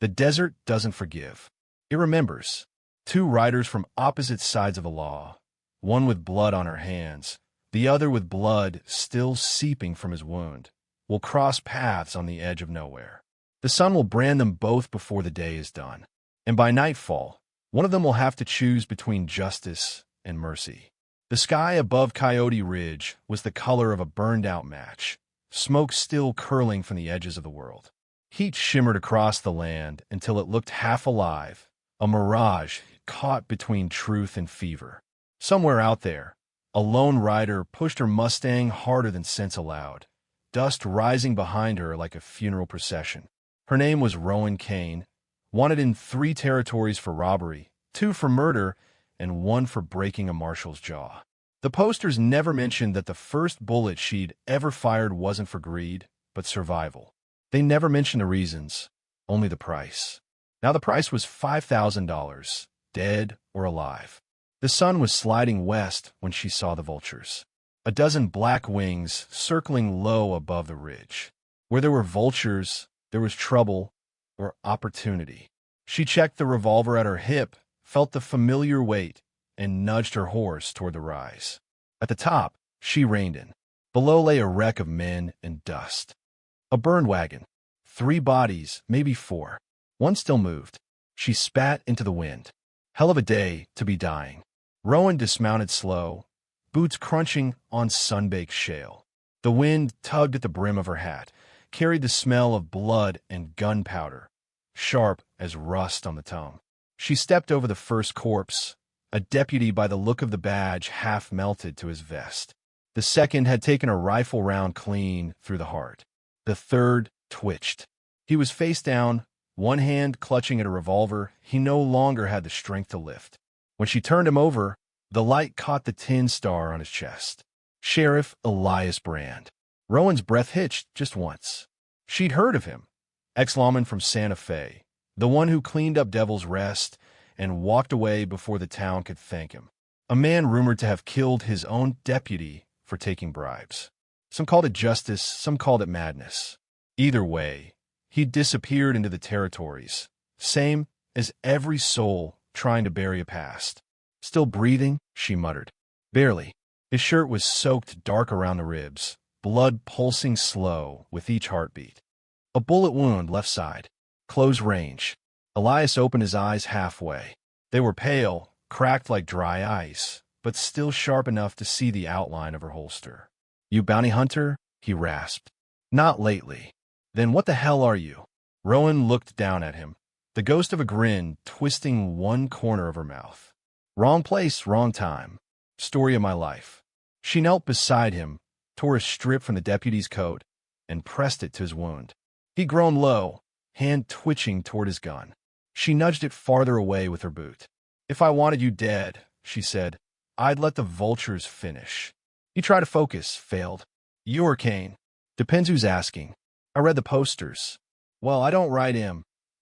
The desert doesn't forgive. It remembers. Two riders from opposite sides of the law, one with blood on her hands, the other with blood still seeping from his wound, will cross paths on the edge of nowhere. The sun will brand them both before the day is done. And by nightfall, one of them will have to choose between justice and mercy. The sky above Coyote Ridge was the color of a burned-out match, smoke still curling from the edges of the world. Heat shimmered across the land until it looked half alive, a mirage caught between truth and fever. Somewhere out there, a lone rider pushed her Mustang harder than sense allowed, dust rising behind her like a funeral procession. Her name was Rowan Kane, wanted in 3 territories for robbery, 2 for murder, and 1 for breaking a marshal's jaw. The posters never mentioned that the first bullet she'd ever fired wasn't for greed, but survival. They never mentioned the reasons, only the price. Now the price was $5,000, dead or alive. The sun was sliding west when she saw the vultures. A dozen black wings circling low above the ridge. Where there were vultures, there was trouble or opportunity. She checked the revolver at her hip, felt the familiar weight, and nudged her horse toward the rise. At the top, she reined in. Below lay a wreck of men and dust. A burned wagon. 3 bodies, maybe 4. One still moved. She spat into the wind. Hell of a day to be dying. Rowan dismounted slow, boots crunching on sun-baked shale. The wind tugged at the brim of her hat, carried the smell of blood and gunpowder, sharp as rust on the tongue. She stepped over the first corpse, a deputy by the look of the badge half melted to his vest. The second had taken a rifle round clean through the heart. The third twitched. He was face down, one hand clutching at a revolver he no longer had the strength to lift. When she turned him over, the light caught the tin star on his chest. Sheriff Elias Brand. Rowan's breath hitched just once. She'd heard of him. Ex-lawman from Santa Fe, the one who cleaned up Devil's Rest and walked away before the town could thank him. A man rumored to have killed his own deputy for taking bribes. Some called it justice, some called it madness. Either way, he'd disappeared into the territories, same as every soul trying to bury a past. Still breathing, she muttered. Barely. His shirt was soaked dark around the ribs, blood pulsing slow with each heartbeat. A bullet wound left side. Close range. Elias opened his eyes halfway. They were pale, cracked like dry ice, but still sharp enough to see the outline of her holster. "You bounty hunter?" he rasped. "Not lately." "Then what the hell are you?" Rowan looked down at him, the ghost of a grin twisting one corner of her mouth. "Wrong place, wrong time. Story of my life." She knelt beside him, tore a strip from the deputy's coat, and pressed it to his wound. He groaned low, hand twitching toward his gun. She nudged it farther away with her boot. "If I wanted you dead," she said, "I'd let the vultures finish." He tried to focus, failed. "You're Kane." "Depends who's asking. I read the posters." "Well, I don't write him."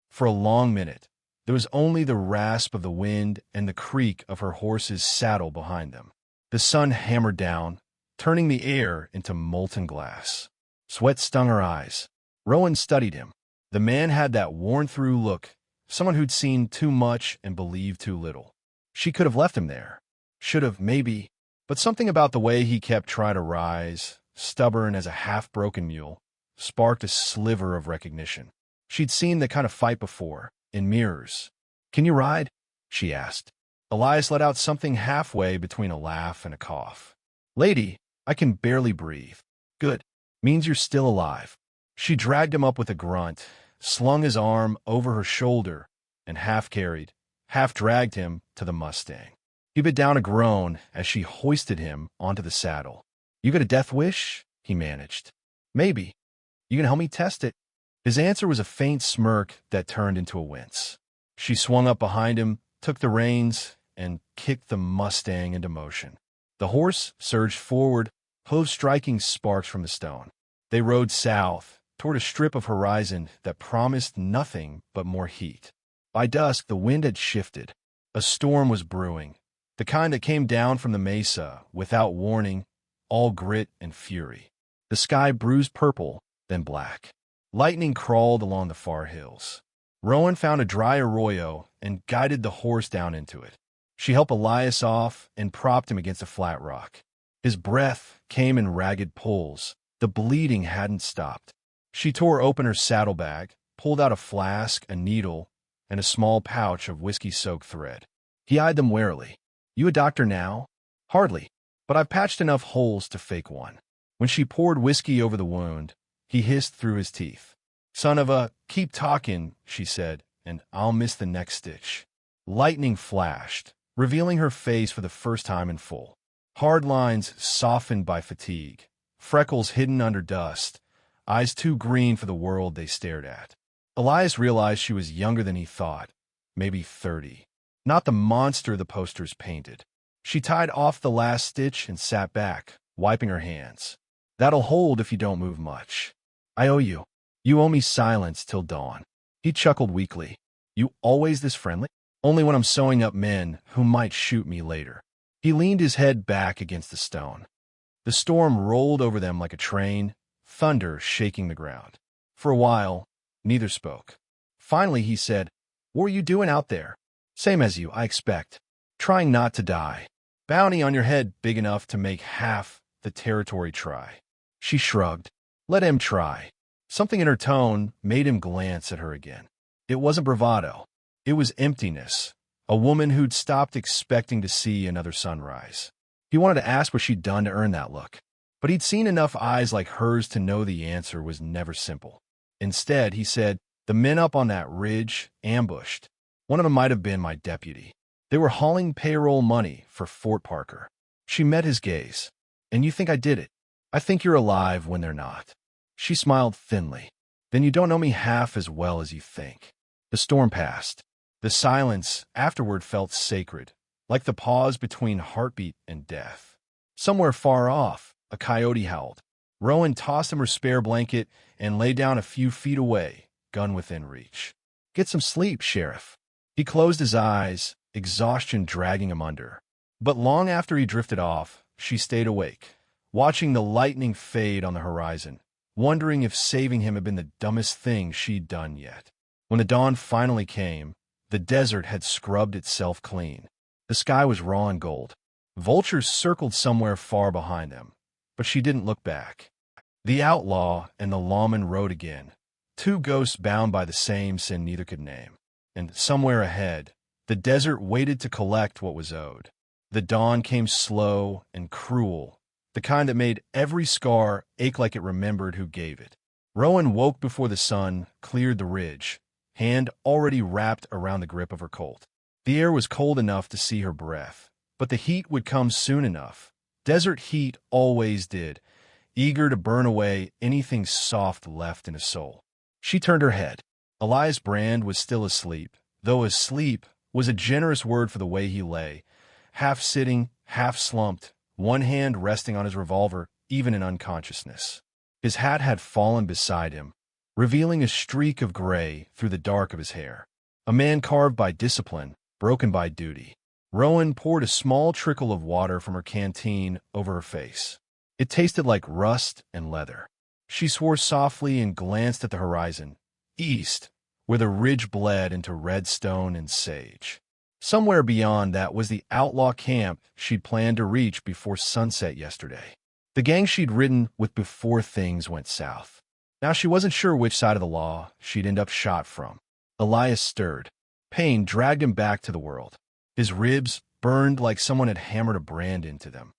For a long minute, there was only the rasp of the wind and the creak of her horse's saddle behind them. The sun hammered down, turning the air into molten glass. Sweat stung her eyes. Rowan studied him. The man had that worn-through look, someone who'd seen too much and believed too little. She could have left him there. Should have, maybe. But something about the way he kept trying to rise, stubborn as a half-broken mule, sparked a sliver of recognition. She'd seen that kind of fight before, in mirrors. "Can you ride?" she asked. Elias let out something halfway between a laugh and a cough. "Lady, I can barely breathe." "Good. Means you're still alive." She dragged him up with a grunt, slung his arm over her shoulder, and half-carried, half-dragged him to the Mustang. He bit down a groan as she hoisted him onto the saddle. "You got a death wish?" he managed. "Maybe. You can help me test it." His answer was a faint smirk that turned into a wince. She swung up behind him, took the reins, and kicked the Mustang into motion. The horse surged forward, hooves striking sparks from the stone. They rode south, toward a strip of horizon that promised nothing but more heat. By dusk, the wind had shifted. A storm was brewing, the kind that came down from the mesa without warning, all grit and fury. The sky bruised purple, then black. Lightning crawled along the far hills. Rowan found a dry arroyo and guided the horse down into it. She helped Elias off and propped him against a flat rock. His breath came in ragged pulls. The bleeding hadn't stopped. She tore open her saddlebag, pulled out a flask, a needle, and a small pouch of whiskey-soaked thread. He eyed them warily. "You a doctor now?" "Hardly, but I've patched enough holes to fake one." When she poured whiskey over the wound, he hissed through his teeth. "Son of a, keep talking," she said, "and I'll miss the next stitch." Lightning flashed, revealing her face for the first time in full. Hard lines softened by fatigue, freckles hidden under dust, eyes too green for the world they stared at. Elias realized she was younger than he thought, maybe 30. Not the monster the posters painted. She tied off the last stitch and sat back, wiping her hands. "That'll hold if you don't move much. I owe you. You owe me silence till dawn." He chuckled weakly. "You always this friendly?" "Only when I'm sewing up men who might shoot me later." He leaned his head back against the stone. The storm rolled over them like a train, thunder shaking the ground. For a while, neither spoke. Finally, he said, "What are you doing out there?" "Same as you, I expect. Trying not to die. Bounty on your head big enough to make half the territory try." She shrugged. "Let him try." Something in her tone made him glance at her again. It wasn't bravado. It was emptiness. A woman who'd stopped expecting to see another sunrise. He wanted to ask what she'd done to earn that look, but he'd seen enough eyes like hers to know the answer was never simple. Instead, he said, "The men up on that ridge ambushed. One of them might have been my deputy. They were hauling payroll money for Fort Parker." She met his gaze. "And you think I did it? I think you're alive when they're not." She smiled thinly. "Then you don't know me half as well as you think." The storm passed. The silence afterward felt sacred, like the pause between heartbeat and death. Somewhere far off, a coyote howled. Rowan tossed him her spare blanket and lay down a few feet away, gun within reach. "Get some sleep, Sheriff." He closed his eyes, exhaustion dragging him under. But long after he drifted off, she stayed awake, watching the lightning fade on the horizon, wondering if saving him had been the dumbest thing she'd done yet. When the dawn finally came, the desert had scrubbed itself clean. The sky was raw and gold. Vultures circled somewhere far behind them, but she didn't look back. The Outlaw and the Lawman rode again, two ghosts bound by the same sin neither could name. And somewhere ahead, the desert waited to collect what was owed. The dawn came slow and cruel, the kind that made every scar ache like it remembered who gave it. Rowan woke before the sun cleared the ridge, hand already wrapped around the grip of her Colt. The air was cold enough to see her breath, but the heat would come soon enough. Desert heat always did, eager to burn away anything soft left in his soul. She turned her head. Elias Brand was still asleep, though asleep was a generous word for the way he lay, half sitting, half slumped, one hand resting on his revolver, even in unconsciousness. His hat had fallen beside him, revealing a streak of gray through the dark of his hair. A man carved by discipline, broken by duty. Rowan poured a small trickle of water from her canteen over her face. It tasted like rust and leather. She swore softly and glanced at the horizon, east, where the ridge bled into red stone and sage. Somewhere beyond that was the outlaw camp she'd planned to reach before sunset yesterday. The gang she'd ridden with before things went south. Now she wasn't sure which side of the law she'd end up shot from. Elias stirred. Pain dragged him back to the world. His ribs burned like someone had hammered a brand into them.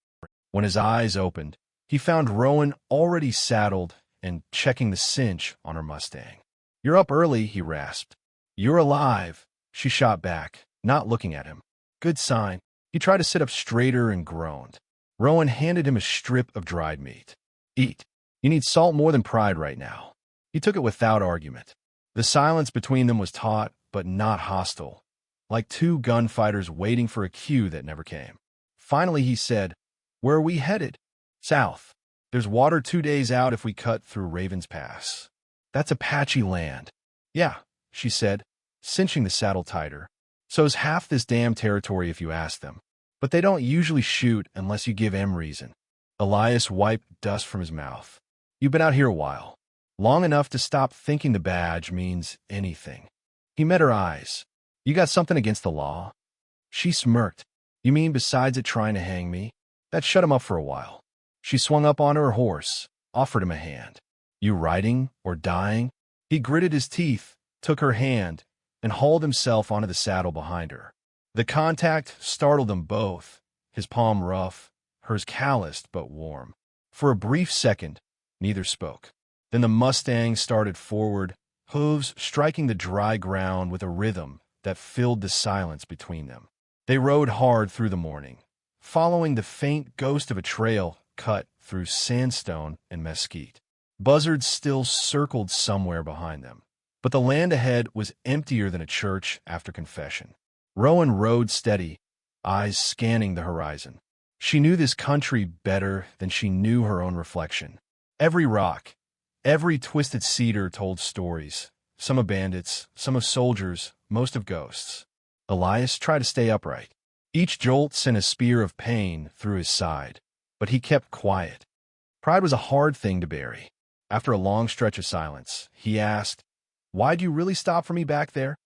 When his eyes opened, he found Rowan already saddled and checking the cinch on her Mustang. "You're up early," he rasped. "You're alive," she shot back, not looking at him. "Good sign." He tried to sit up straighter and groaned. Rowan handed him a strip of dried meat. "Eat. You need salt more than pride right now." He took it without argument. The silence between them was taut, but not hostile, like two gunfighters waiting for a cue that never came. Finally, he said, "Where are we headed?" "South. There's water 2 days out if we cut through Raven's Pass." "That's Apache land." "Yeah," she said, cinching the saddle tighter. "So's half this damn territory if you ask them. But they don't usually shoot unless you give them reason." Elias wiped dust from his mouth. "You've been out here a while. Long enough to stop thinking the badge means anything." He met her eyes. "You got something against the law?" She smirked. "You mean besides it trying to hang me?" That shut him up for a while. She swung up onto her horse, offered him a hand. "You riding or dying?" He gritted his teeth, took her hand, and hauled himself onto the saddle behind her. The contact startled them both, his palm rough, hers calloused but warm. For a brief second, neither spoke. Then the Mustang started forward, hooves striking the dry ground with a rhythm that filled the silence between them. They rode hard through the morning, following the faint ghost of a trail cut through sandstone and mesquite. Buzzards still circled somewhere behind them, but the land ahead was emptier than a church after confession. Rowan rode steady, eyes scanning the horizon. She knew this country better than she knew her own reflection. Every rock, every twisted cedar told stories, some of bandits, some of soldiers, most of ghosts. Elias tried to stay upright. Each jolt sent a spear of pain through his side, but he kept quiet. Pride was a hard thing to bury. After a long stretch of silence, he asked, "Why'd you really stop for me back there?"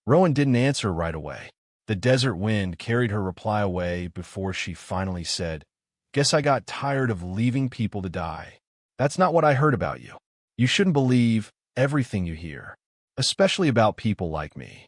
Rowan didn't answer right away. The desert wind carried her reply away before she finally said, "Guess I got tired of leaving people to die. That's not what I heard about you. You shouldn't believe everything you hear, especially about people like me."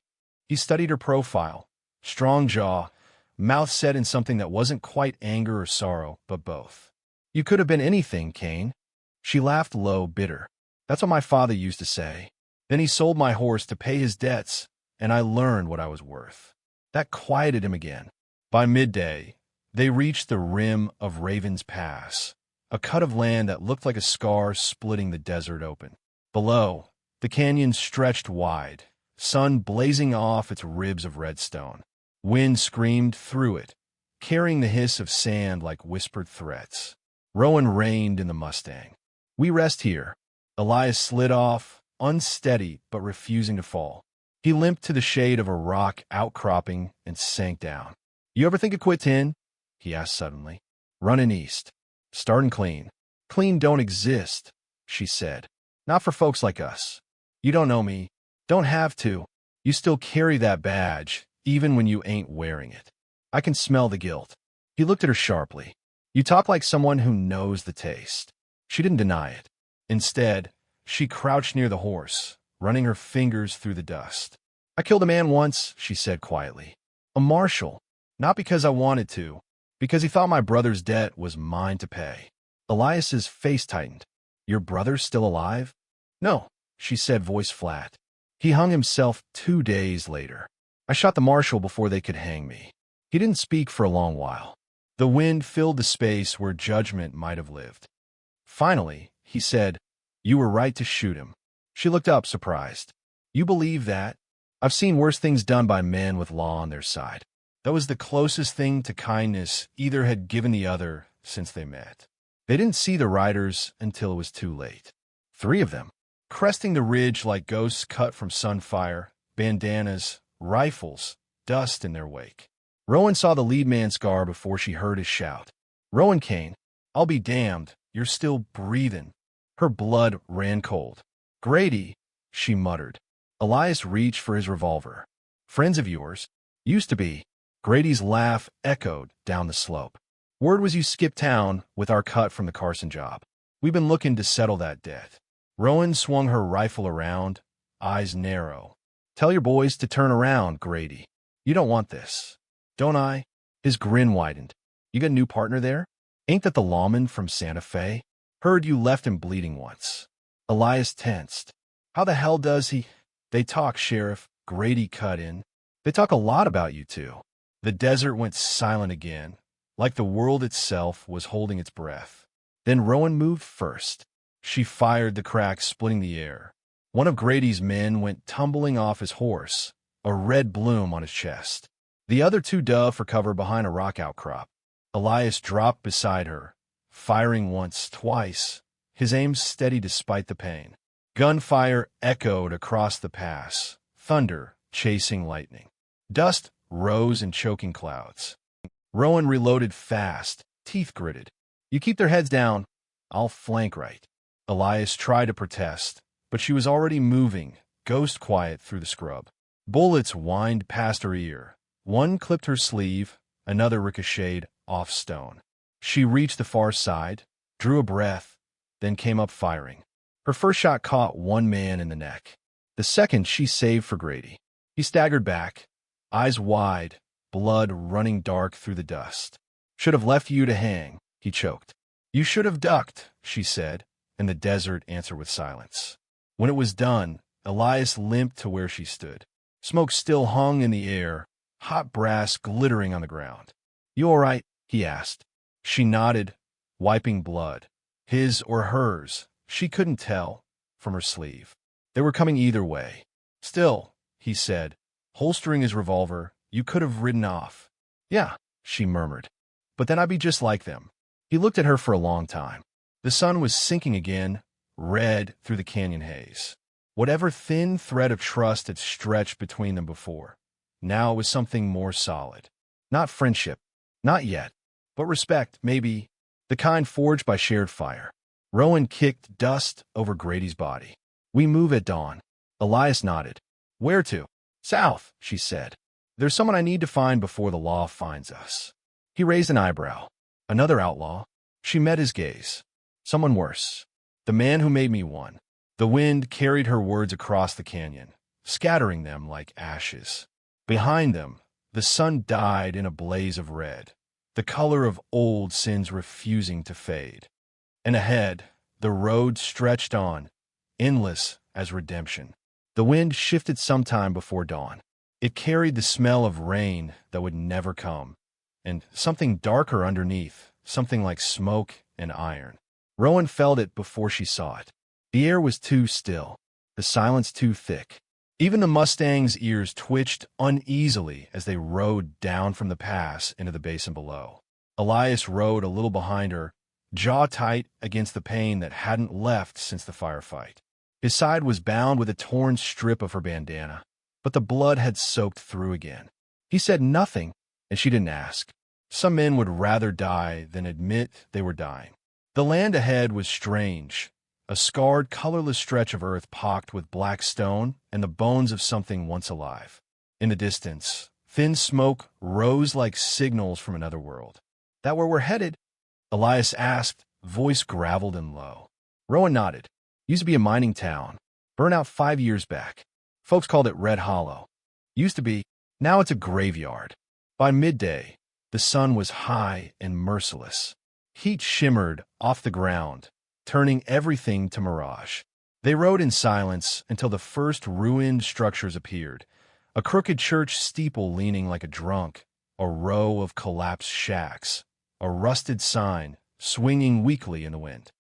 He studied her profile, strong jaw, mouth set in something that wasn't quite anger or sorrow, but both. "You could have been anything, Kane." She laughed low, bitter. "That's what my father used to say. Then he sold my horse to pay his debts, and I learned what I was worth." That quieted him again. By midday, they reached the rim of Raven's Pass, a cut of land that looked like a scar splitting the desert open. Below, the canyon stretched wide, sun blazing off its ribs of redstone. Wind screamed through it, carrying the hiss of sand like whispered threats. Rowan reined in the Mustang. "We rest here." Elias slid off, unsteady but refusing to fall. He limped to the shade of a rock outcropping and sank down. "You ever think of quitting?" he asked suddenly. "Running east. Starting clean." "Clean don't exist," she said. "Not for folks like us. You don't know me. Don't have to. You still carry that badge, even when you ain't wearing it. I can smell the guilt." He looked at her sharply. "You talk like someone who knows the taste." She didn't deny it. Instead, she crouched near the horse, running her fingers through the dust. "I killed a man once," she said quietly. "A marshal. Not because I wanted to, because he thought my brother's debt was mine to pay." Elias's face tightened. "Your brother's still alive?" "No," she said, voice flat. "He hung himself 2 days later. I shot the marshal before they could hang me." He didn't speak for a long while. The wind filled the space where judgment might have lived. Finally, he said, "You were right to shoot him." She looked up, surprised. "You believe that?" "I've seen worse things done by men with law on their side." That was the closest thing to kindness either had given the other since they met. They didn't see the riders until it was too late. 3 of them, cresting the ridge like ghosts cut from sunfire, bandanas, rifles, dust in their wake. Rowan saw the lead man's scar before she heard his shout. "Rowan Kane, I'll be damned, you're still breathing." Her blood ran cold. "Grady," she muttered. Elias reached for his revolver. "Friends of yours?" "Used to be." Grady's laugh echoed down the slope. "Word was you skipped town with our cut from the Carson job. We've been looking to settle that debt." Rowan swung her rifle around, eyes narrow. "Tell your boys to turn around, Grady. You don't want this." "Don't I?" His grin widened. "You got a new partner there? Ain't that the lawman from Santa Fe? Heard you left him bleeding once." Elias tensed. "How the hell does he—" "They talk, Sheriff," Grady cut in. "They talk a lot about you two." The desert went silent again, like the world itself was holding its breath. Then Rowan moved first. She fired the cracks splitting the air. One of Grady's men went tumbling off his horse, a red bloom on his chest. The other 2 dove for cover behind a rock outcrop. Elias dropped beside her, firing once, twice, his aim steady despite the pain. Gunfire echoed across the pass, thunder chasing lightning. Dust rose in choking clouds. Rowan reloaded fast, teeth gritted. "You keep their heads down. I'll flank right." Elias tried to protest, but she was already moving, ghost quiet through the scrub. Bullets whined past her ear. One clipped her sleeve, another ricocheted off stone. She reached the far side, drew a breath, then came up firing. Her first shot caught one man in the neck. The second she saved for Grady. He staggered back, eyes wide, blood running dark through the dust. "Should have left you to hang," he choked. "You should have ducked," she said, and the desert answered with silence. When it was done, Elias limped to where she stood. Smoke still hung in the air, hot brass glittering on the ground. "You all right?" he asked. She nodded, wiping blood. His or hers, she couldn't tell, from her sleeve. They were coming either way. "Still," he said, holstering his revolver, "you could have ridden off." "Yeah," she murmured. "But then I'd be just like them." He looked at her for a long time. The sun was sinking again, red through the canyon haze. Whatever thin thread of trust had stretched between them before, now it was something more solid. Not friendship, not yet, but respect, maybe, the kind forged by shared fire. Rowan kicked dust over Grady's body. "We move at dawn." Elias nodded. "Where to?" "South," she said. "There's someone I need to find before the law finds us." He raised an eyebrow. "Another outlaw?" She met his gaze. "Someone worse. The man who made me one." The wind carried her words across the canyon, scattering them like ashes. Behind them, the sun died in a blaze of red, the color of old sins refusing to fade. And ahead, the road stretched on, endless as redemption. The wind shifted sometime before dawn. It carried the smell of rain that would never come, and something darker underneath, something like smoke and iron. Rowan felt it before she saw it. The air was too still, the silence too thick. Even the Mustang's ears twitched uneasily as they rode down from the pass into the basin below. Elias rode a little behind her, jaw tight against the pain that hadn't left since the firefight. His side was bound with a torn strip of her bandana, but the blood had soaked through again. He said nothing, and she didn't ask. Some men would rather die than admit they were dying. The land ahead was strange. A scarred, colorless stretch of earth pocked with black stone and the bones of something once alive. In the distance, thin smoke rose like signals from another world. "That where we're headed?" Elias asked, voice graveled and low. Rowan nodded. "Used to be a mining town. Burned out 5 years back. Folks called it Red Hollow. Used to be. Now it's a graveyard." By midday, the sun was high and merciless. Heat shimmered off the ground, turning everything to mirage. They rode in silence until the first ruined structures appeared, a crooked church steeple leaning like a drunk, a row of collapsed shacks, a rusted sign swinging weakly in the wind.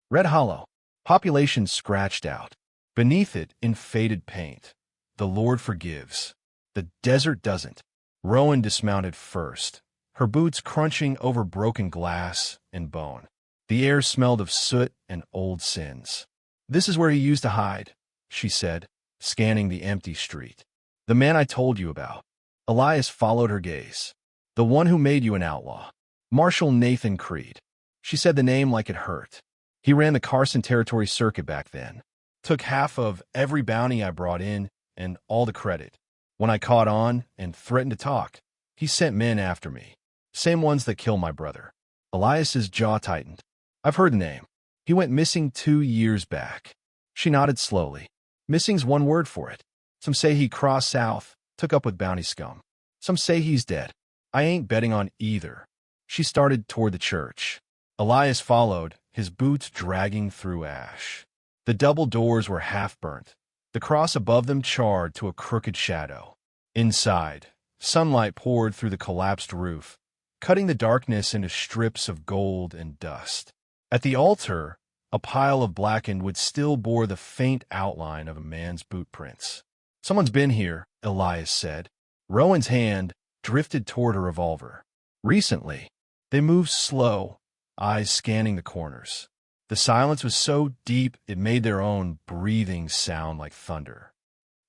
Red Hollow, population scratched out. Beneath it, in faded paint, "The Lord forgives. The desert doesn't." Rowan dismounted first, her boots crunching over broken glass and bone. The air smelled of soot and old sins. "This is where he used to hide," she said, scanning the empty street. "The man I told you about." Elias followed her gaze. "The one who made you an outlaw. Marshal Nathan Creed." She said the name like it hurt. "He ran the Carson Territory Circuit back then. Took half of every bounty I brought in and all the credit. When I caught on and threatened to talk, he sent men after me. Same ones that killed my brother." Elias's jaw tightened. "I've heard the name. He went missing 2 years back." She nodded slowly. "Missing's one word for it. Some say he crossed south, took up with bounty scum. Some say he's dead. I ain't betting on either." She started toward the church. Elias followed, his boots dragging through ash. The double doors were half burnt, the cross above them charred to a crooked shadow. Inside, sunlight poured through the collapsed roof, cutting the darkness into strips of gold and dust. At the altar, a pile of blackened wood still bore the faint outline of a man's boot prints. "Someone's been here," Elias said. Rowan's hand drifted toward her revolver. "Recently." They moved slow, eyes scanning the corners. The silence was so deep it made their own breathing sound like thunder.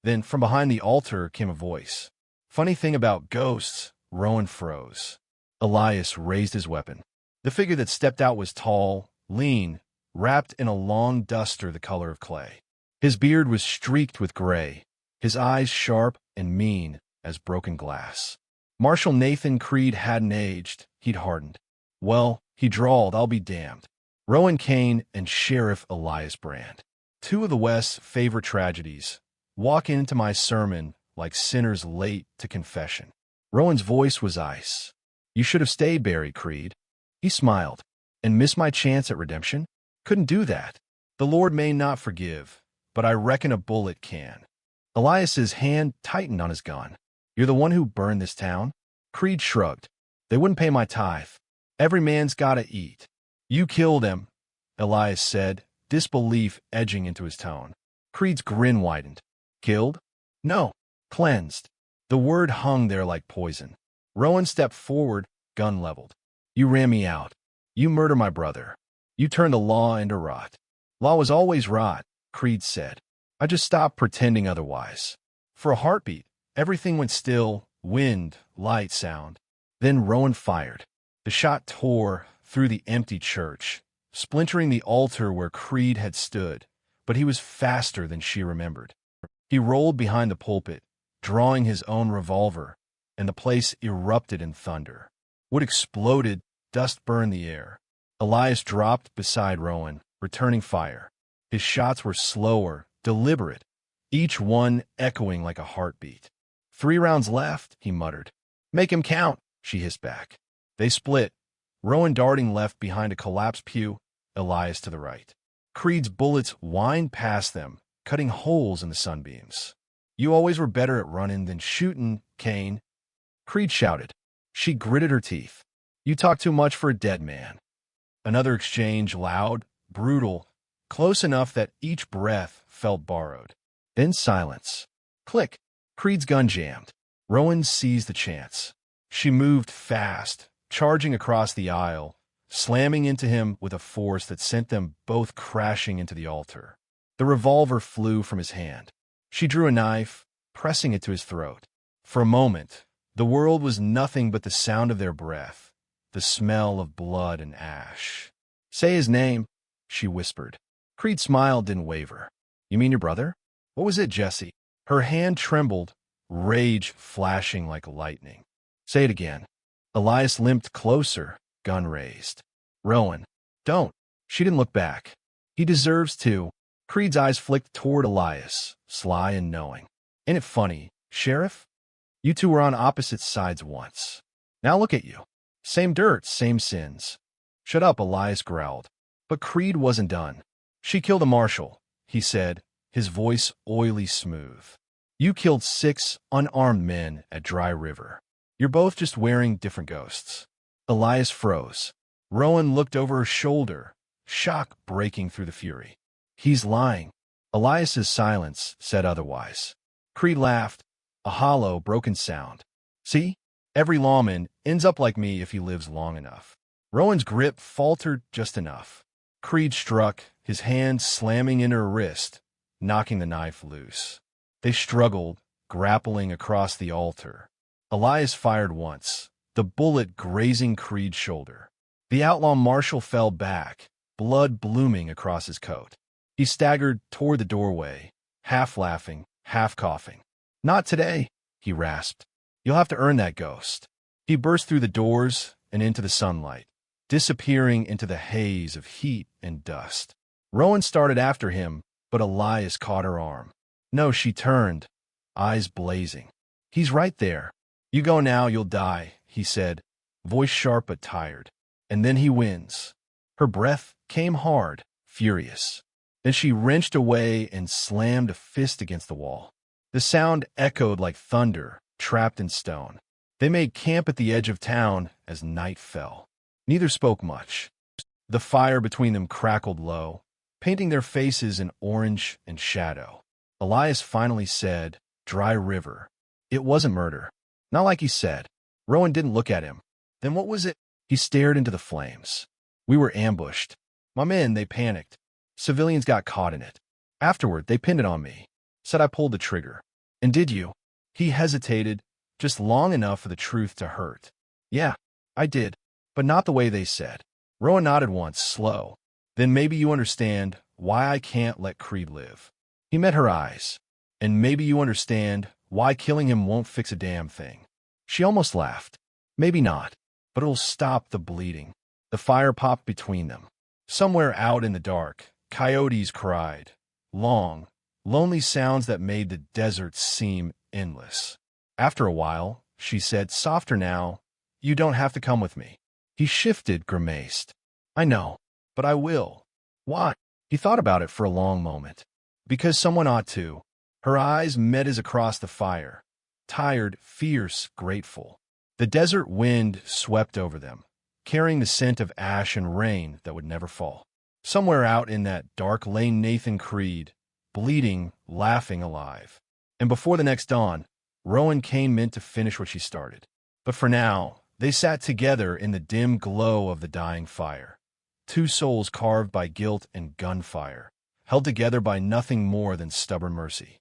Then from behind the altar came a voice. "Funny thing about ghosts," Rowan froze. Elias raised his weapon. The figure that stepped out was tall, lean, wrapped in a long duster the color of clay. His beard was streaked with gray, his eyes sharp, and mean as broken glass. Marshal Nathan Creed hadn't aged, he'd hardened. Well, he drawled, I'll be damned. Rowan Kane and Sheriff Elias Brand, two of the West's favorite tragedies, walk into my sermon like sinners late to confession. Rowan's voice was ice. You should have stayed, Barry Creed. He smiled. And missed my chance at redemption? Couldn't do that. The Lord may not forgive, but I reckon a bullet can. Elias's hand tightened on his gun. You're the one who burned this town? Creed shrugged. They wouldn't pay my tithe. Every man's gotta eat. You killed him, Elias said, disbelief edging into his tone. Creed's grin widened. Killed? No. Cleansed. The word hung there like poison. Rowan stepped forward, gun leveled. You ran me out. You murder my brother. You turned the law into rot. Law was always rot, Creed said. I just stopped pretending otherwise. For a heartbeat, everything went still, wind, light, sound. Then Rowan fired. The shot tore through the empty church, splintering the altar where Creed had stood, but he was faster than she remembered. He rolled behind the pulpit, drawing his own revolver, and the place erupted in thunder. Wood exploded, dust burned the air. Elias dropped beside Rowan, returning fire. His shots were slower, deliberate, each one echoing like a heartbeat. 3 rounds left, he muttered. Make him count, she hissed back. They split, Rowan darting left behind a collapsed pew, Elias to the right. Creed's bullets whined past them, cutting holes in the sunbeams. You always were better at running than shooting, Kane. Creed shouted. She gritted her teeth. You talk too much for a dead man. Another exchange, loud, brutal, close enough that each breath felt borrowed. Then silence. Click. Creed's gun jammed. Rowan seized the chance. She moved fast, charging across the aisle, slamming into him with a force that sent them both crashing into the altar. The revolver flew from his hand. She drew a knife, pressing it to his throat. For a moment, the world was nothing but the sound of their breath, the smell of blood and ash. Say his name, she whispered. Creed's smile didn't waver. You mean your brother? What was it, Jesse? Her hand trembled, rage flashing like lightning. Say it again. Elias limped closer, gun raised. Rowan, don't. She didn't look back. He deserves to. Creed's eyes flicked toward Elias, sly and knowing. Ain't it funny, Sheriff? You two were on opposite sides once. Now look at you. Same dirt, same sins. Shut up, Elias growled. But Creed wasn't done. She killed a marshal, he said, his voice oily smooth. You killed 6 unarmed men at Dry River. You're both just wearing different ghosts. Elias froze. Rowan looked over her shoulder, shock breaking through the fury. He's lying. Elias's silence said otherwise. Creed laughed, a hollow, broken sound. See? Every lawman ends up like me if he lives long enough. Rowan's grip faltered just enough. Creed struck, his hand slamming into her wrist, knocking the knife loose. They struggled, grappling across the altar. Elias fired once, the bullet grazing Creed's shoulder. The outlaw marshal fell back, blood blooming across his coat. He staggered toward the doorway, half laughing, half coughing. Not today, he rasped. You'll have to earn that ghost. He burst through the doors and into the sunlight, disappearing into the haze of heat and dust. Rowan started after him, but Elias caught her arm. No, she turned, eyes blazing. He's right there. You go now, you'll die, he said, voice sharp but tired. And then he wins. Her breath came hard, furious. Then she wrenched away and slammed a fist against the wall. The sound echoed like thunder, trapped in stone. They made camp at the edge of town as night fell. Neither spoke much. The fire between them crackled low, painting their faces in orange and shadow. Elias finally said, Dry River. It wasn't murder. Not like he said. Rowan didn't look at him. Then what was it? He stared into the flames. We were ambushed. My men, they panicked. Civilians got caught in it. Afterward, they pinned it on me. Said I pulled the trigger. And did you? He hesitated, just long enough for the truth to hurt. Yeah, I did. But not the way they said. Rowan nodded once, slow. Then maybe you understand why I can't let Creed live. He met her eyes. And maybe you understand Why killing him won't fix a damn thing. She almost laughed. Maybe not, but it'll stop the bleeding. The fire popped between them. Somewhere out in the dark, coyotes cried. Long, lonely sounds that made the desert seem endless. After a while, she said, softer now, you don't have to come with me. He shifted, grimaced. I know, but I will. Why? He thought about it for a long moment. Because someone ought to. Her eyes met his across the fire. Tired, fierce, grateful. The desert wind swept over them, carrying the scent of ash and rain that would never fall. Somewhere out in that dark lay Nathan Creed, bleeding, laughing, alive. And before the next dawn, Rowan Kane meant to finish what she started. But for now, they sat together in the dim glow of the dying fire. Two souls carved by guilt and gunfire, held together by nothing more than stubborn mercy.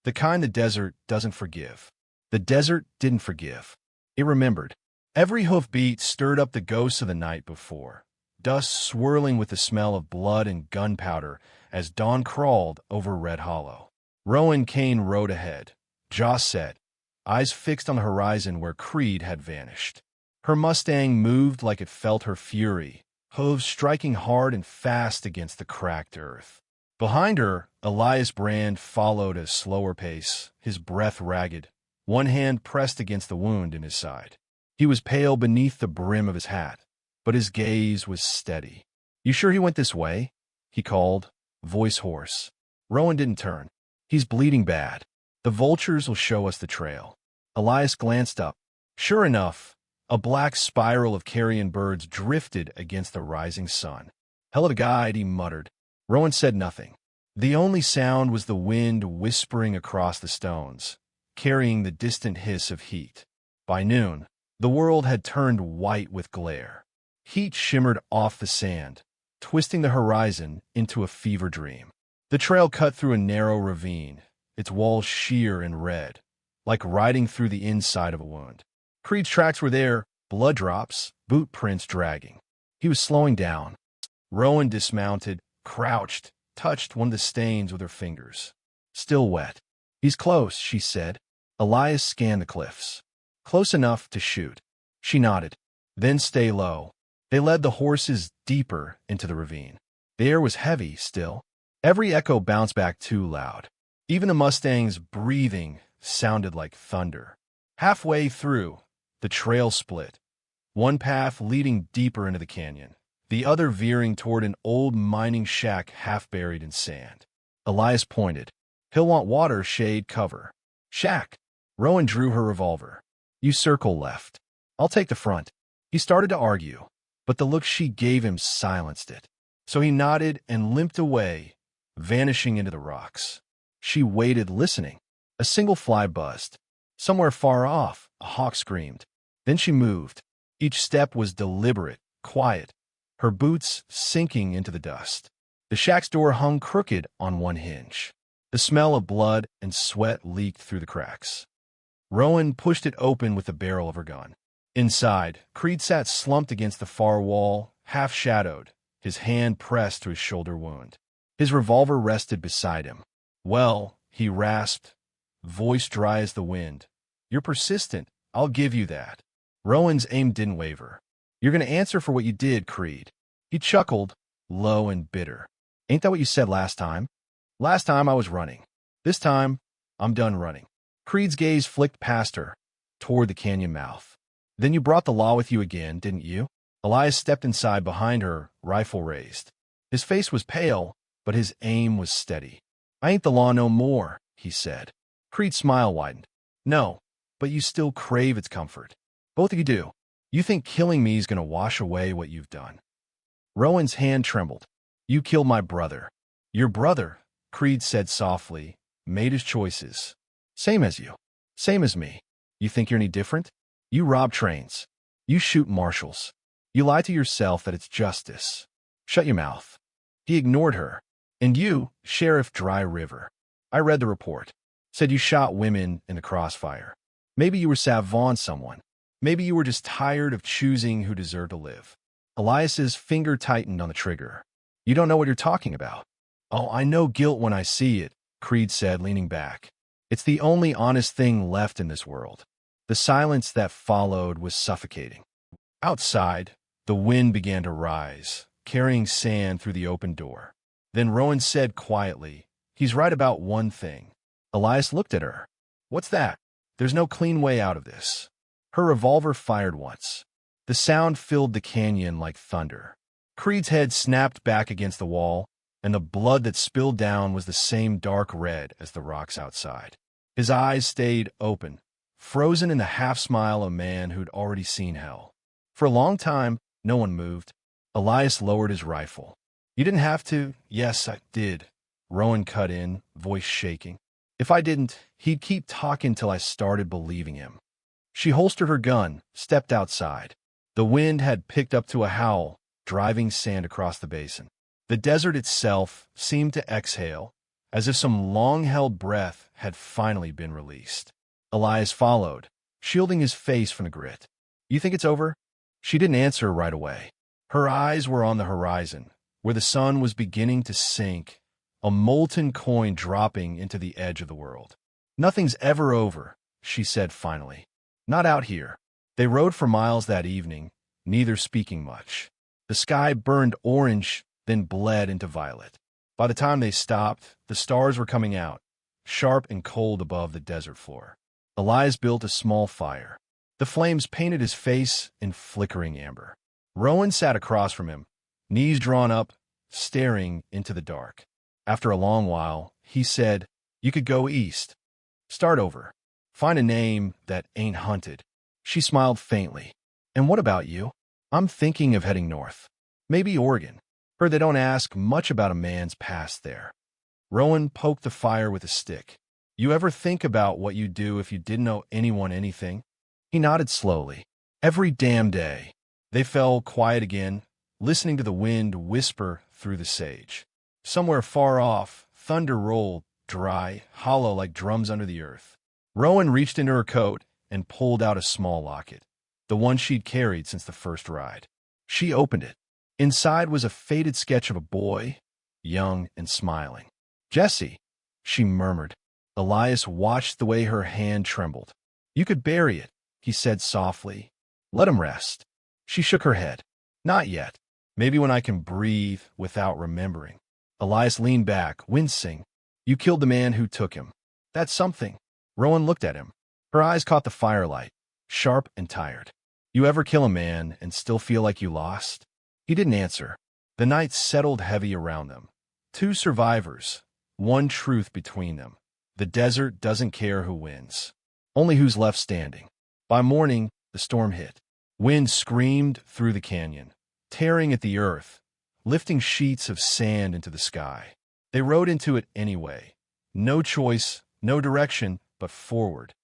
The kind the desert doesn't forgive. The desert didn't forgive. It remembered. Every hoofbeat stirred up the ghosts of the night before, dust swirling with the smell of blood and gunpowder as dawn crawled over Red Hollow. Rowan Kane rode ahead, jaw set, eyes fixed on the horizon where Creed had vanished. Her Mustang moved like it felt her fury, hooves striking hard and fast against the cracked earth. Behind her, Elias Brand followed at a slower pace, his breath ragged, one hand pressed against the wound in his side. He was pale beneath the brim of his hat, but his gaze was steady. You sure he went this way? He called, voice hoarse. Rowan didn't turn. He's bleeding bad. The vultures will show us the trail. Elias glanced up. Sure enough, a black spiral of carrion birds drifted against the rising sun. Hell of a guide, he muttered. Rowan said nothing. The only sound was the wind whispering across the stones, carrying the distant hiss of heat. By noon, the world had turned white with glare. Heat shimmered off the sand, twisting the horizon into a fever dream. The trail cut through a narrow ravine, its walls sheer and red, like riding through the inside of a wound. Creed's tracks were there, blood drops, boot prints dragging. He was slowing down. Rowan dismounted, crouched, touched one of the stains with her fingers. Still wet. He's close, she said. Elias scanned the cliffs. Close enough to shoot. She nodded. Then stay low. They led the horses deeper into the ravine. The air was heavy still. Every echo bounced back too loud. Even the Mustang's breathing sounded like thunder. Halfway through, the trail split. One path leading deeper into the canyon, the other veering toward an old mining shack half buried in sand. Elias pointed. He'll want water, shade, cover. Shack. Rowan drew her revolver. You circle left. I'll take the front. He started to argue, but the look she gave him silenced it. So he nodded and limped away, vanishing into the rocks. She waited, listening. A single fly buzzed. Somewhere far off, a hawk screamed. Then she moved. Each step was deliberate, quiet, her boots sinking into the dust. The shack's door hung crooked on one hinge. The smell of blood and sweat leaked through the cracks. Rowan pushed it open with the barrel of her gun. Inside, Creed sat slumped against the far wall, half-shadowed, his hand pressed to his shoulder wound. His revolver rested beside him. Well, he rasped, voice dry as the wind. You're persistent. I'll give you that. Rowan's aim didn't waver. You're going to answer for what you did, Creed. He chuckled, low and bitter. Ain't that what you said last time? Last time I was running. This time, I'm done running. Creed's gaze flicked past her, toward the canyon mouth. Then you brought the law with you again, didn't you? Elias stepped inside behind her, rifle raised. His face was pale, but his aim was steady. I ain't the law no more, he said. Creed's smile widened. No, but you still crave its comfort. Both of you do. You think killing me is going to wash away what you've done. Rowan's hand trembled. You killed my brother. Your brother, Creed said softly, made his choices. Same as you. Same as me. You think you're any different? You rob trains. You shoot marshals. You lie to yourself that it's justice. Shut your mouth. He ignored her. And you, Sheriff Dry River. I read the report. Said you shot women in the crossfire. Maybe you were savant someone. Maybe you were just tired of choosing who deserved to live. Elias's finger tightened on the trigger. You don't know what you're talking about. Oh, I know guilt when I see it, Creed said, leaning back. It's the only honest thing left in this world. The silence that followed was suffocating. Outside, the wind began to rise, carrying sand through the open door. Then Rowan said quietly, "He's right about one thing." Elias looked at her. "What's that?" "There's no clean way out of this." Her revolver fired once. The sound filled the canyon like thunder. Creed's head snapped back against the wall, and the blood that spilled down was the same dark red as the rocks outside. His eyes stayed open, frozen in the half-smile of a man who'd already seen hell. For a long time, no one moved. Elias lowered his rifle. "You didn't have to." "Yes, I did," Rowan cut in, voice shaking. "If I didn't, he'd keep talking till I started believing him." She holstered her gun, stepped outside. The wind had picked up to a howl, driving sand across the basin. The desert itself seemed to exhale, as if some long-held breath had finally been released. Elias followed, shielding his face from the grit. "You think it's over?" She didn't answer right away. Her eyes were on the horizon, where the sun was beginning to sink, a molten coin dropping into the edge of the world. "Nothing's ever over," she said finally. "Not out here." They rode for miles that evening, neither speaking much. The sky burned orange, then bled into violet. By the time they stopped, the stars were coming out, sharp and cold above the desert floor. Elias built a small fire. The flames painted his face in flickering amber. Rowan sat across from him, knees drawn up, staring into the dark. After a long while, he said, "You could go east. Start over. Find a name that ain't hunted." She smiled faintly. "And what about you?" "I'm thinking of heading north. Maybe Oregon. Heard they don't ask much about a man's past there." Rowan poked the fire with a stick. "You ever think about what you'd do if you didn't owe anyone anything?" He nodded slowly. "Every damn day." They fell quiet again, listening to the wind whisper through the sage. Somewhere far off, thunder rolled, dry, hollow like drums under the earth. Rowan reached into her coat and pulled out a small locket, the one she'd carried since the first ride. She opened it. Inside was a faded sketch of a boy, young and smiling. "Jesse," she murmured. Elias watched the way her hand trembled. "You could bury it," he said softly. "Let him rest." She shook her head. "Not yet. Maybe when I can breathe without remembering." Elias leaned back, wincing. "You killed the man who took him. That's something." Rowan looked at him. Her eyes caught the firelight, sharp and tired. "You ever kill a man and still feel like you lost?" He didn't answer. The night settled heavy around them. Two survivors, one truth between them. The desert doesn't care who wins, only who's left standing. By morning, the storm hit. Wind screamed through the canyon, tearing at the earth, lifting sheets of sand into the sky. They rode into it anyway. No choice, no direction, but forward.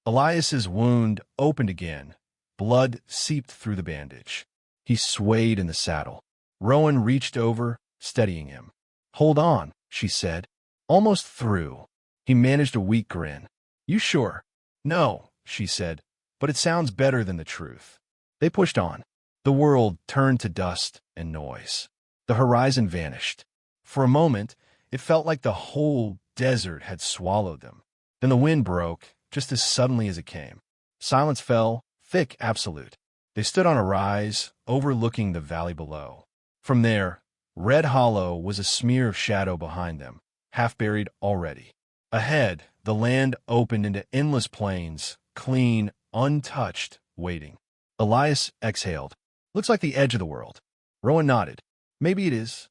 Elias's wound opened again. Blood seeped through the bandage. He swayed in the saddle. Rowan reached over, steadying him. "Hold on," she said. "Almost through." He managed a weak grin. "You sure?" "No," she said, "but it sounds better than the truth." They pushed on. The world turned to dust and noise. The horizon vanished. For a moment, it felt like the whole desert had swallowed them. Then the wind broke, just as suddenly as it came. Silence fell, thick, absolute. They stood on a rise, overlooking the valley below. From there, Red Hollow was a smear of shadow behind them, half buried already. Ahead, the land opened into endless plains, clean, untouched, waiting. Elias exhaled. "Looks like the edge of the world." Rowan nodded. "Maybe it is."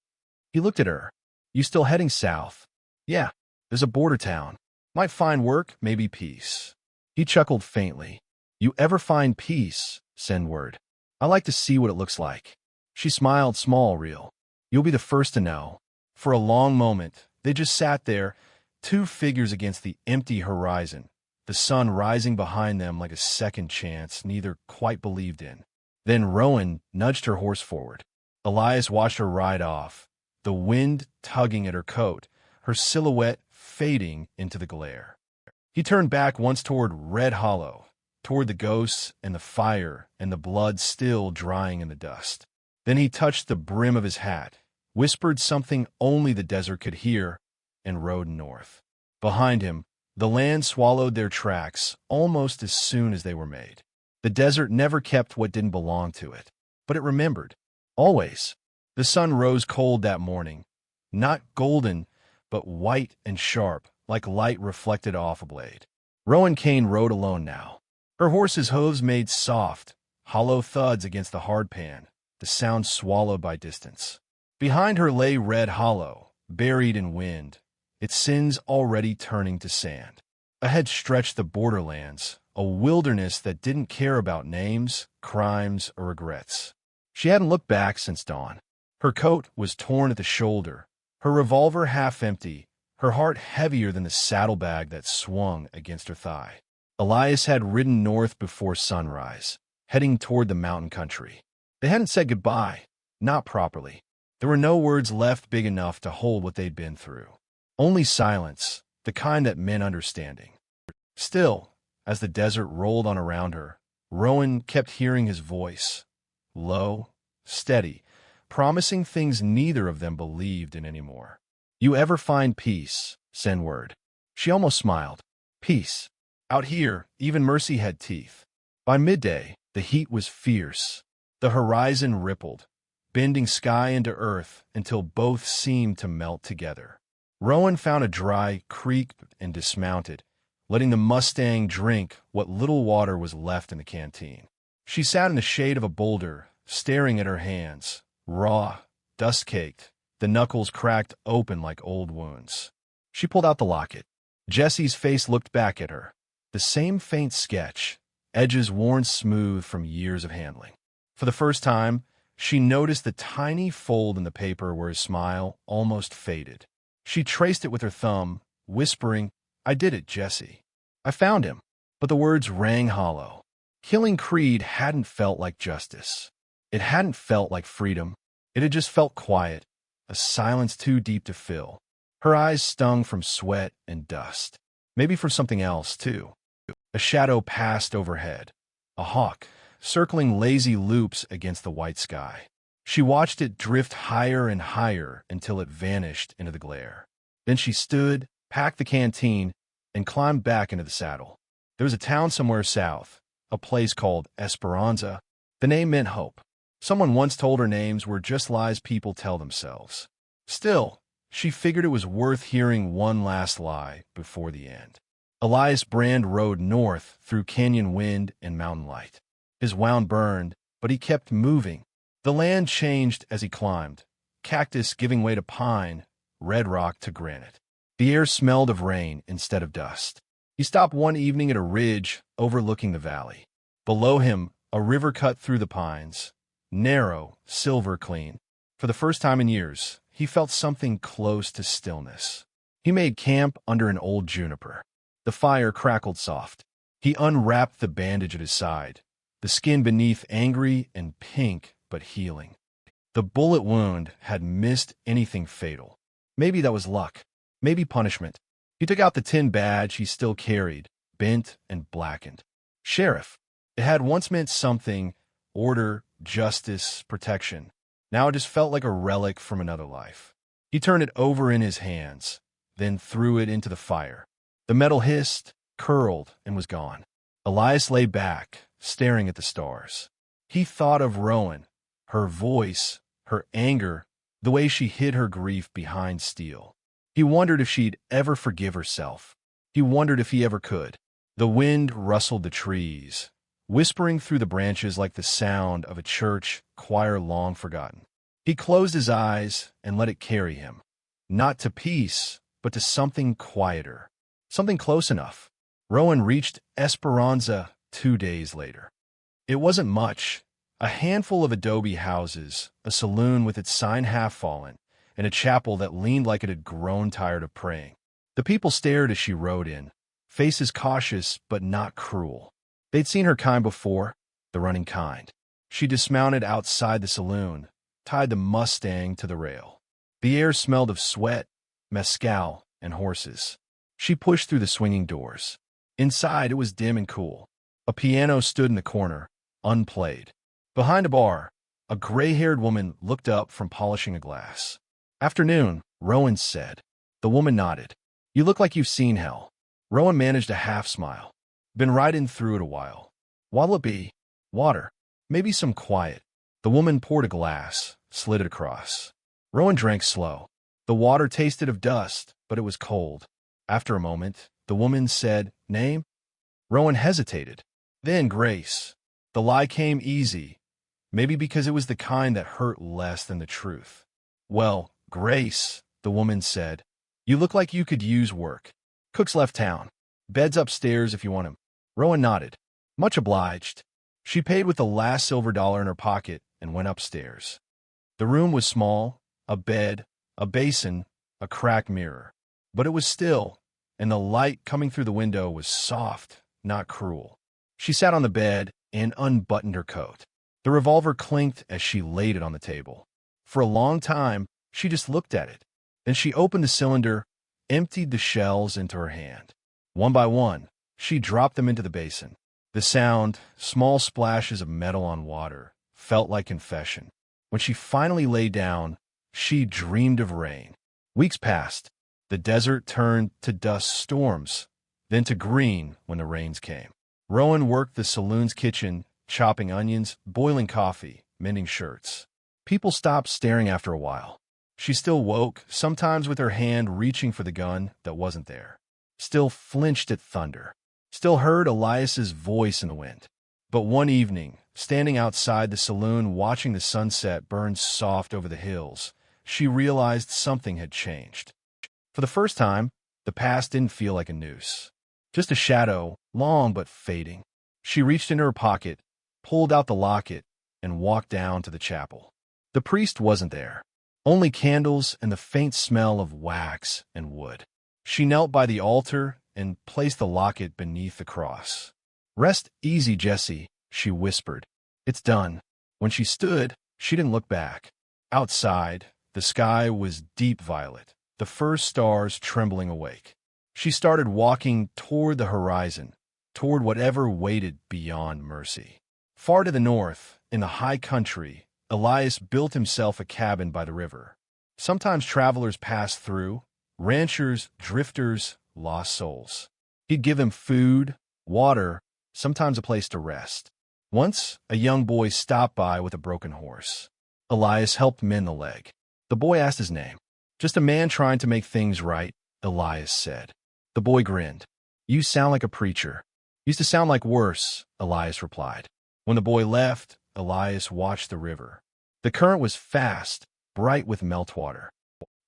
He looked at her. "You still heading south?" "Yeah. There's a border town. Might find work, maybe peace." He chuckled faintly. "You ever find peace? Send word. I like to see what it looks like." She smiled small, real. "You'll be the first to know." For a long moment, they just sat there, two figures against the empty horizon, the sun rising behind them like a second chance neither quite believed in. Then Rowan nudged her horse forward. Elias watched her ride off, the wind tugging at her coat, her silhouette fading into the glare. He turned back once toward Red Hollow, toward the ghosts and the fire and the blood still drying in the dust. Then he touched the brim of his hat, whispered something only the desert could hear, and rode north. Behind him, The land swallowed their tracks almost as soon as they were made. The desert never kept what didn't belong to it, but it remembered. Always. The sun rose cold that morning, not golden, but white and sharp, like light reflected off a blade. Rowan Kane rode alone now. Her horse's hooves made soft, hollow thuds against the hard pan, the sound swallowed by distance. Behind her lay Red Hollow, buried in wind, its sins already turning to sand. Ahead stretched the borderlands, a wilderness that didn't care about names, crimes, or regrets. She hadn't looked back since dawn. Her coat was torn at the shoulder, her revolver half empty, her heart heavier than the saddlebag that swung against her thigh. Elias had ridden north before sunrise, heading toward the mountain country. They hadn't said goodbye, not properly. There were no words left big enough to hold what they'd been through. Only silence, the kind that meant understanding. Still, as the desert rolled on around her, Rowan kept hearing his voice, low, steady, promising things neither of them believed in anymore. You ever find peace? Send word. She almost smiled. Peace. Out here, even mercy had teeth. By midday, the heat was fierce. The horizon rippled, bending sky into earth until both seemed to melt together. Rowan found a dry creek and dismounted, letting the Mustang drink what little water was left in the canteen. She sat in the shade of a boulder, staring at her hands, raw, dust-caked, the knuckles cracked open like old wounds. She pulled out the locket. Jesse's face looked back at her. The same faint sketch, edges worn smooth from years of handling. For the first time, she noticed the tiny fold in the paper where his smile almost faded. She traced it with her thumb, whispering, I did it, Jesse. I found him. But the words rang hollow. Killing Creed hadn't felt like justice. It hadn't felt like freedom. It had just felt quiet, a silence too deep to fill. Her eyes stung from sweat and dust. Maybe for something else, too. A shadow passed overhead. A hawk, circling lazy loops against the white sky. She watched it drift higher and higher until it vanished into the glare. Then she stood, packed the canteen, and climbed back into the saddle. There was a town somewhere south, a place called Esperanza. The name meant hope. Someone once told her names were just lies people tell themselves. Still, she figured it was worth hearing one last lie before the end. Elias Brand rode north through canyon wind and mountain light. His wound burned, but he kept moving. The land changed as he climbed, cactus giving way to pine, red rock to granite. The air smelled of rain instead of dust. He stopped one evening at a ridge overlooking the valley. Below him, a river cut through the pines, narrow, silver clean. For the first time in years, he felt something close to stillness. He made camp under an old juniper. The fire crackled soft. He unwrapped the bandage at his side, the skin beneath angry and pink but healing. The bullet wound had missed anything fatal. Maybe that was luck. Maybe punishment. He took out the tin badge he still carried, bent and blackened. Sheriff. It had once meant something, order, justice, protection. Now it just felt like a relic from another life. He turned it over in his hands, then threw it into the fire. The metal hissed, curled, and was gone. Elias lay back, staring at the stars. He thought of Rowan, her voice, her anger, the way she hid her grief behind steel. He wondered if she'd ever forgive herself. He wondered if he ever could. The wind rustled the trees, whispering through the branches like the sound of a church choir long forgotten. He closed his eyes and let it carry him, not to peace, but to something quieter, something close enough. Rowan reached Esperanza 2 days later. It wasn't much. A handful of adobe houses, a saloon with its sign half fallen, and a chapel that leaned like it had grown tired of praying. The people stared as she rode in, faces cautious but not cruel. They'd seen her kind before, the running kind. She dismounted outside the saloon, tied the Mustang to the rail. The air smelled of sweat, mezcal, and horses. She pushed through the swinging doors. Inside, it was dim and cool. A piano stood in the corner, unplayed. Behind a bar, a gray-haired woman looked up from polishing a glass. Afternoon, Rowan said. The woman nodded. You look like you've seen hell. Rowan managed a half-smile. Been riding through it a while. What'll it be? Water. Maybe some quiet. The woman poured a glass, slid it across. Rowan drank slow. The water tasted of dust, but it was cold. After a moment, the woman said, "Name?" Rowan hesitated. Then Grace. The lie came easy, maybe because it was the kind that hurt less than the truth. "Well, Grace," the woman said, "you look like you could use work. Cook's left town. Bed's upstairs if you want him." Rowan nodded. "Much obliged." She paid with the last silver dollar in her pocket and went upstairs. The room was small, a bed, a basin, a cracked mirror. But it was still, and the light coming through the window was soft, not cruel. She sat on the bed and unbuttoned her coat. The revolver clinked as she laid it on the table. For a long time, she just looked at it. Then she opened the cylinder, emptied the shells into her hand. One by one, she dropped them into the basin. The sound, small splashes of metal on water, felt like confession. When she finally lay down, she dreamed of rain. Weeks passed. The desert turned to dust storms, then to green when the rains came. Rowan worked the saloon's kitchen, chopping onions, boiling coffee, mending shirts. People stopped staring after a while. She still woke, sometimes with her hand reaching for the gun that wasn't there. Still flinched at thunder. Still heard Elias's voice in the wind. But one evening, standing outside the saloon watching the sunset burn soft over the hills, she realized something had changed. For the first time, the past didn't feel like a noose. Just a shadow, long but fading. She reached into her pocket, pulled out the locket, and walked down to the chapel. The priest wasn't there. Only candles and the faint smell of wax and wood. She knelt by the altar and placed the locket beneath the cross. "Rest easy, Jessie," she whispered. "It's done." When she stood, she didn't look back. Outside, the sky was deep violet, the first stars trembling awake. She started walking toward the horizon, toward whatever waited beyond mercy. Far to the north, in the high country, Elias built himself a cabin by the river. Sometimes travelers passed through, ranchers, drifters, lost souls. He'd give him food, water, sometimes a place to rest. Once, a young boy stopped by with a broken horse. Elias helped mend the leg. The boy asked his name. "Just a man trying to make things right," Elias said. The boy grinned. "You sound like a preacher." "Used to sound like worse," Elias replied. When the boy left, Elias watched the river. The current was fast, bright with meltwater.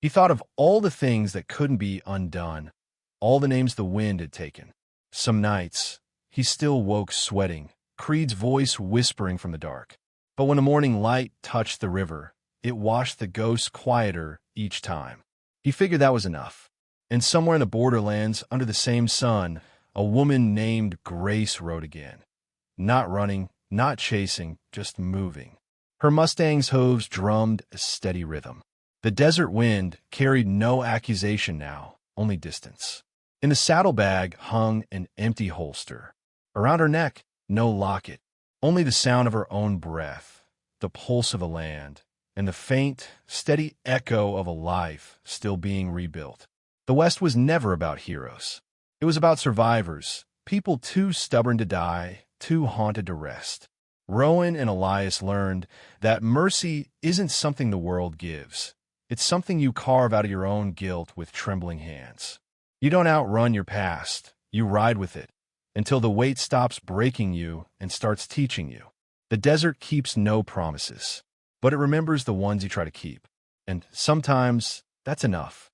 He thought of all the things that couldn't be undone, all the names the wind had taken. Some nights, he still woke sweating, Creed's voice whispering from the dark. But when the morning light touched the river, it washed the ghosts quieter each time. He figured that was enough. And somewhere in the borderlands, under the same sun, a woman named Grace rode again. Not running, not chasing, just moving. Her Mustang's hooves drummed a steady rhythm. The desert wind carried no accusation now, only distance. In the saddlebag hung an empty holster. Around her neck, no locket, only the sound of her own breath, the pulse of a land, and the faint, steady echo of a life still being rebuilt. The West was never about heroes. It was about survivors, people too stubborn to die, too haunted to rest. Rowan and Elias learned that mercy isn't something the world gives. It's something you carve out of your own guilt with trembling hands. You don't outrun your past. You ride with it until the weight stops breaking you and starts teaching you. The desert keeps no promises, but it remembers the ones you try to keep. And sometimes that's enough.